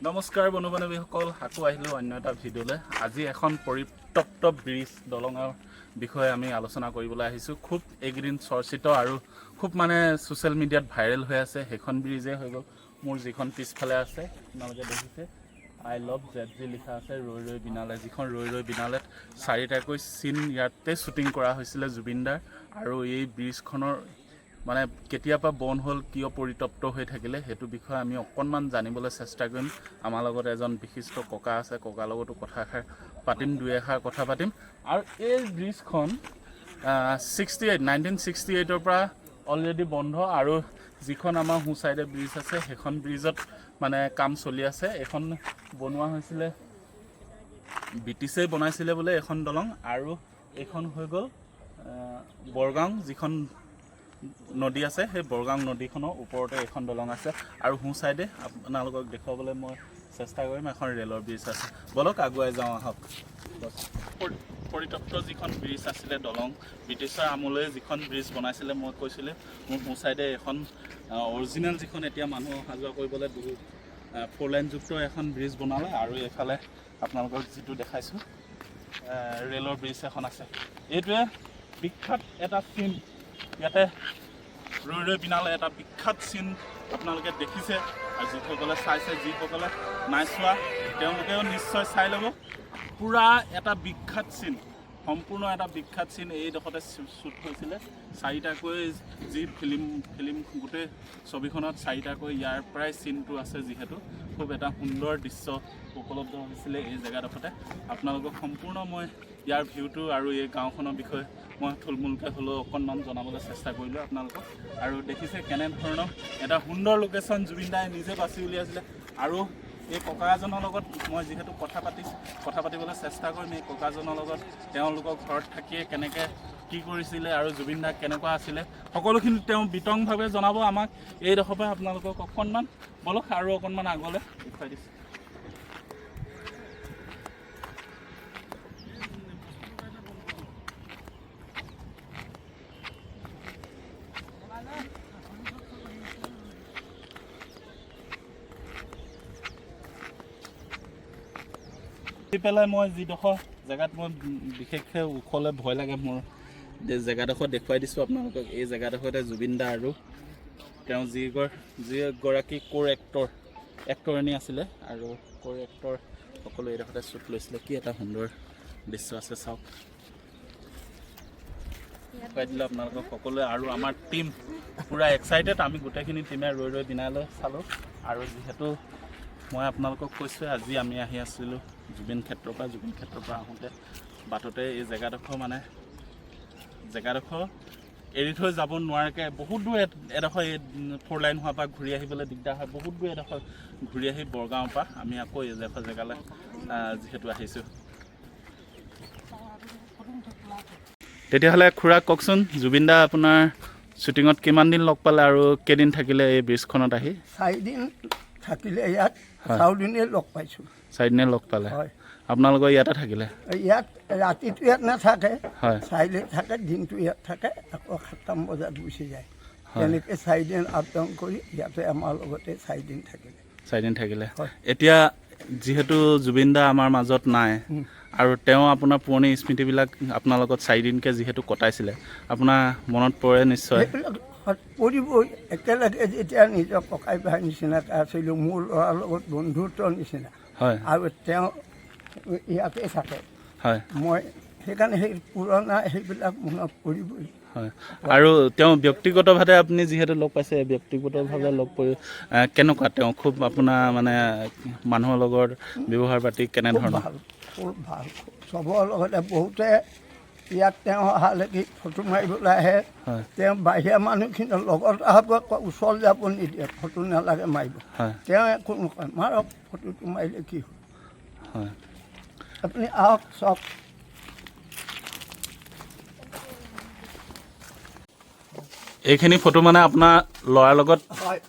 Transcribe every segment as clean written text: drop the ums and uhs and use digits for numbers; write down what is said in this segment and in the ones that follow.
নমস্কাৰ বন্ধু বান্ধৱীসকল, আকৌ আহিলোঁ অন্য এটা ভিডিঅ'লৈ। আজি এখন পৰিত্যক্ত ব্ৰিজ দলঙৰ বিষয়ে আমি আলোচনা কৰিবলৈ আহিছোঁ। খুব এইকেইদিন চৰ্চিত আৰু খুব মানে ছ'চিয়েল মিডিয়াত ভাইৰেল হৈ আছে। সেইখন ব্ৰিজেই হৈ গ'ল মোৰ যিখন পিছফালে আছে, আপোনালোকে দেখিছে আই লভ ZG লিখা আছে, ৰৈ ৰৈ বিনালে। যিখন ৰৈ ৰৈ বিনালেত 4টাকৈ চিন ইয়াতে শ্বুটিং কৰা হৈছিলে জুবিনদাৰ। আৰু এই ব্ৰিজখনৰ মানে কেতিয়াবা বন হ'ল, কিয় পৰিতপ্ত হৈ থাকিলে, সেইটো বিষয়ে আমি অকণমান জানিবলৈ চেষ্টা কৰিম। আমাৰ লগত এজন বিশিষ্ট ককা আছে, ককাৰ লগতো কথাষাৰ পাতিম, দুই এষাৰ কথা পাতিম। আৰু এই ব্ৰিজখন 1968ৰ পৰা অলৰেডি বন্ধ। আৰু যিখন আমাৰ সোঁ চাইডে ব্ৰিজ আছে, সেইখন ব্ৰিজত মানে কাম চলি আছে। এখন বনোৱা হৈছিলে, ব্ৰিটিছেই বনাইছিলে বোলে এখন দলং। আৰু এইখন হৈ গ'ল বৰগাং, যিখন নদী আছে, সেই বৰগাং নদীখনৰ ওপৰতে এখন দলং আছে। আৰু সোঁ চাইডে আপোনালোকক দেখুৱাবলৈ মই চেষ্টা কৰিম, এখন ৰেলৰ ব্ৰিজ আছে। বলক আগুৱাই যাওঁ, আহক। পৰিত্যক্ত যিখন ব্ৰিজ আছিলে দলং, ব্ৰিটিছৰ আমলৈ যিখন ব্ৰিজ বনাইছিলে, মই কৈছিলোঁ মোৰ সোঁ চাইডে এখন অৰিজিনেল যিখন এতিয়া মানুহ অহা যোৱা কৰিবলৈ বহুত 4 লাইনযুক্ত এখন ব্ৰিজ বনালে। আৰু এইফালে আপোনালোকক যিটো দেখাইছোঁ ৰেলৰ ব্ৰিজ এখন আছে। এইটোৱে বিখ্যাত এটা চিন, ইয়াতে ৰৈ ৰৈ বিনালে এটা বিখ্যাত চিন আপোনালোকে দেখিছে। আৰু যিসকলে চাইছে, যিসকলে নাই চোৱা তেওঁলোকেও নিশ্চয় চাই ল'ব। পূৰা এটা বিখ্যাত চিন, সম্পূৰ্ণ এটা বিখ্যাত চিন এইডোখৰতে শ্বুট হৈছিলে। 4টাকৈ যি ফিল্ম গোটেই ছবিখনত 4টাকৈ ইয়াৰ পৰাই চিনটো আছে। যিহেতু খুব এটা সুন্দৰ দৃশ্য উপলব্ধ হৈছিলে এই জেগাডোখৰতে। আপোনালোকক সম্পূৰ্ণ মই ইয়াৰ ভিউটো আৰু এই গাঁওখনৰ বিষয়ে মই থুলমূলকৈ হ'লেও অকণমান জনাবলৈ চেষ্টা কৰিলোঁ আপোনালোকক। আৰু দেখিছে কেনেধৰণৰ এটা সুন্দৰ লোকেশ্যন জুবিনদাই নিজে বাছি উলিয়াইছিলে। আৰু এই ককা এজনৰ লগত মই যিহেতু কথা পাতিবলৈ চেষ্টা কৰিম। এই ককাজনৰ লগত তেওঁলোকৰ ঘৰত থাকিয়ে কেনেকৈ কি কৰিছিলে আৰু জুবিনদা কেনেকুৱা আছিলে, সকলোখিনি তেওঁ বিতংভাৱে জনাব আমাক। এইডোখৰ পৰা আপোনালোকক অকণমান বলক আৰু অকণমান আগলৈ দেখুৱাই দিছোঁ। পেলাই মই যিডোখৰ জেগাত মই বিশেষকৈ ওখলৈ ভয় লাগে মোৰ, জেগাডোখৰ দেখুৱাই দিছোঁ আপোনালোকক। এই জেগাডোখৰতে জুবিনদা আৰু তেওঁ যিগৰাকী এক্টৰণী আছিলে আৰু এক্টৰ সকলো এইডোখৰতে শ্বুট লৈছিলে। কি এটা সুন্দৰ দৃশ্য আছে চাওক, দেখুৱাই দিলোঁ আপোনালোকক সকলোৱে। আৰু আমাৰ টীম পূৰা এক্সাইটেড, আমি গোটেইখিনি টীমে ৰৈ ৰৈ বিনালৈ চালোঁ। আৰু যিহেতু মই আপোনালোকক কৈছোঁ, আজি আমি আহি আছিলোঁ জুবিন ক্ষেত্ৰৰ পৰা আহোঁতে বাটতে এই জেগাডোখৰ এৰি থৈ যাব নোৱাৰাকৈ বহুত দূৰ এডোখৰ 4 লাইন হোৱাৰ পৰা ঘূৰি আহিবলৈ দিগদাৰ হয়। বহুত দূৰ এডোখৰ ঘূৰি আহি বৰগাঁৱৰ পৰা আমি আকৌ এইডোখৰ জেগালৈ যিহেতু আহিছোঁ। তেতিয়াহ'লে খুৰা কওকচোন, জুবিনদা আপোনাৰ শ্বুটিঙত কিমান দিন লগ পালে আৰু কেইদিন থাকিলে এই ব্ৰিজখনত আহি? 4 দিন থাকিলে ইয়াত। 4 দিনে লগ পাইছোঁ। 4 দিনে লগ পালে? হয়। আপোনালোকৰ ইয়াতে থাকিলে? ইয়াত ৰাতিটো ইয়াত নাথাকে, হয়। 4 দিন থাকে, দিনটো ইয়াত থাকে, আকৌ 7টামান বজাত গুচি যায়। তেনেকৈ 4 দিন আপ ডাউন কৰি ইয়াতে আমাৰ লগতে 4 দিন থাকিলে। 4 দিন থাকিলে। হয়। এতিয়া যিহেতু জুবিনদা আমাৰ মাজত নাই আৰু তেওঁ আপোনাৰ পুৰণি স্মৃতিবিলাক আপোনাৰ লগত 4 দিনকৈ যিহেতু কটাইছিলে, আপোনাৰ মনত পৰে নিশ্চয়? সেইবিলাক পৰিবই। একেলগে যেতিয়া নিজৰ ককাই ভাই নিচিনাকৈ আছিলোঁ, মোৰ ল'ৰাৰ লগত বন্ধুত্বৰ নিচিনা। হয়। আৰু তেওঁ ইয়াতে থাকে। হয়। মই সেইকাৰণে সেই পুৰণা সেইবিলাক মনত পৰিবই। হয়। আৰু তেওঁ ব্যক্তিগতভাৱে আপুনি যিহেতু লগ পাইছে, ব্যক্তিগতভাৱে লগ কৰি কেনেকুৱা তেওঁ? খুব আপোনাৰ মানে মানুহৰ লগত ব্যৱহাৰ পাতি কেনেধৰণৰ? খুব ভাল। চবৰ লগতে বহুতে ইয়াত তেওঁ অহালৈকে ফটো মাৰিবলৈ আহে। হয়। তেওঁ বাহিৰা মানুহখিনিৰ লগত অহাব ওচৰ যাব নিদিয়ে, ফটো নালাগে মাৰিব। হয়। তেওঁ একো নকয়, মাৰক, ফটোটো মাৰিলে কি হ'ল। হয়। আপুনি আহক চাওক। এইখিনি ফটো মানে আপোনাৰ ল'ৰাৰ লগত হয়।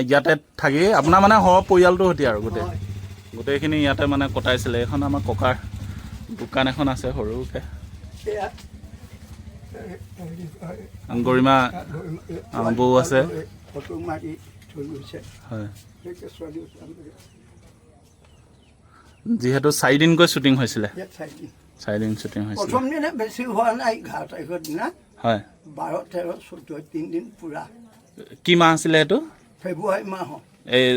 ইয়াতে থাকি আপোনাৰ মানে সহ পৰিয়ালটোৰ সৈতে আৰু গোটেইখিনি ইয়াতে মানে কটাইছিলে। এইখন আমাৰ ককাৰ দোকান এখন আছে সৰুকৈ, গৰিমা বৌ আছে। ফটো মাৰি থৈ গৈছে। হয়। যিহেতু 4 দিনকৈ শ্বুটিং হৈছিলে ইয়াত 4 দিন 4 দিন শ্বুটিং হৈছিলে প্ৰথম দিনা বেছি হোৱা নাই 11 তাৰিখৰ দিনা হয় 12 13 14 3 দিন পুৰা কি মাহ আছিলে এইটো ফেব্ৰুৱাৰী মাহ এই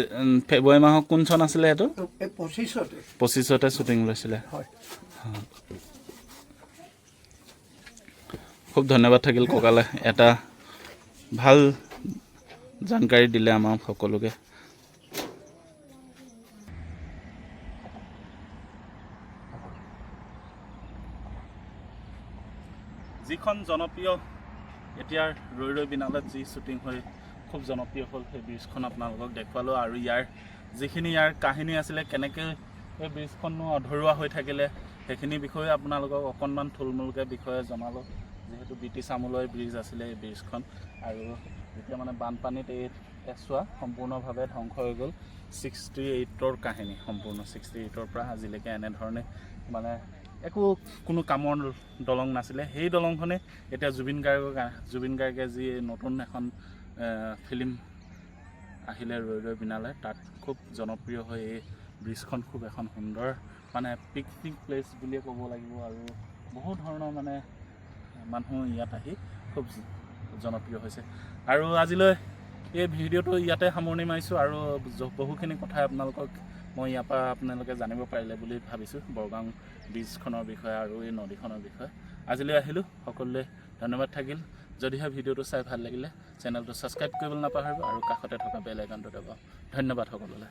ফেব্ৰুৱাৰী মাহৰ কোন চন আছিলে এইটো এই 25তে 25তে শ্বুটিং লৈছিলে হয় খুব ধন্যবাদ থাকিল ককালে এটা ভাল জানকাৰী দিলে আমাৰ সকলোকে যিখন জনপ্ৰিয় এতিয়াৰ ৰৈ ৰৈ বিনালত যি শ্বুটিং হৈ খুব জনপ্ৰিয় হ'ল সেই ব্ৰিজখন আপোনালোকক দেখুৱালোঁ আৰু ইয়াৰ যিখিনি ইয়াৰ কাহিনী আছিলে কেনেকৈ এই ব্ৰিজখনো অধৰুৱা হৈ থাকিলে সেইখিনি বিষয়ে আপোনালোকক অকণমান থুলমূলকৈ বিষয়ে জনালোঁ যিহেতু ব্ৰিটিছ আমোলৰ ব্ৰিজ আছিলে এই ব্ৰিজখন আৰু এতিয়া মানে বানপানীত এই এছোৱা সম্পূৰ্ণভাৱে ধ্বংস হৈ গ'ল 68ৰ কাহিনী সম্পূৰ্ণ 68ৰ পৰা আজিলৈকে এনেধৰণে মানে একো কোনো কামৰ দলং নাছিলে সেই দলংখনে এতিয়া জুবিন গাৰ্গে যি নতুন এখন ফিল্ম আহিলে ৰৈ ৰৈ বিনালে তাত খুব জনপ্ৰিয় হৈ এই ব্ৰিজখন খুব এখন সুন্দৰ মানে পিকনিক প্লেচ বুলিয়ে ক'ব লাগিব আৰু বহু ধৰণৰ মানে মানুহ ইয়াত আহি খুব জনপ্ৰিয় হৈছে আৰু আজিলৈ এই ভিডিঅ'টো ইয়াতে সামৰণি মাৰিছোঁ আৰু বহুখিনি কথা আপোনালোকক মই ইয়াৰ পৰা আপোনালোকে জানিব পাৰিলে বুলি ভাবিছোঁ বৰগাং ব্ৰিজখনৰ বিষয়ে আৰু এই নদীখনৰ বিষয়ে আজিলৈ আহিলোঁ সকলোলৈ ধন্যবাদ থাকিল যদিহে ভিডিঅ'টো চাই ভাল লাগিলে চেনেলটো ছাবস্ক্ৰাইব কৰিবলৈ নাপাহৰিব আৰু কাষতে থকা বেল আইকনটো দবাওক ধন্যবাদ সকলোলৈ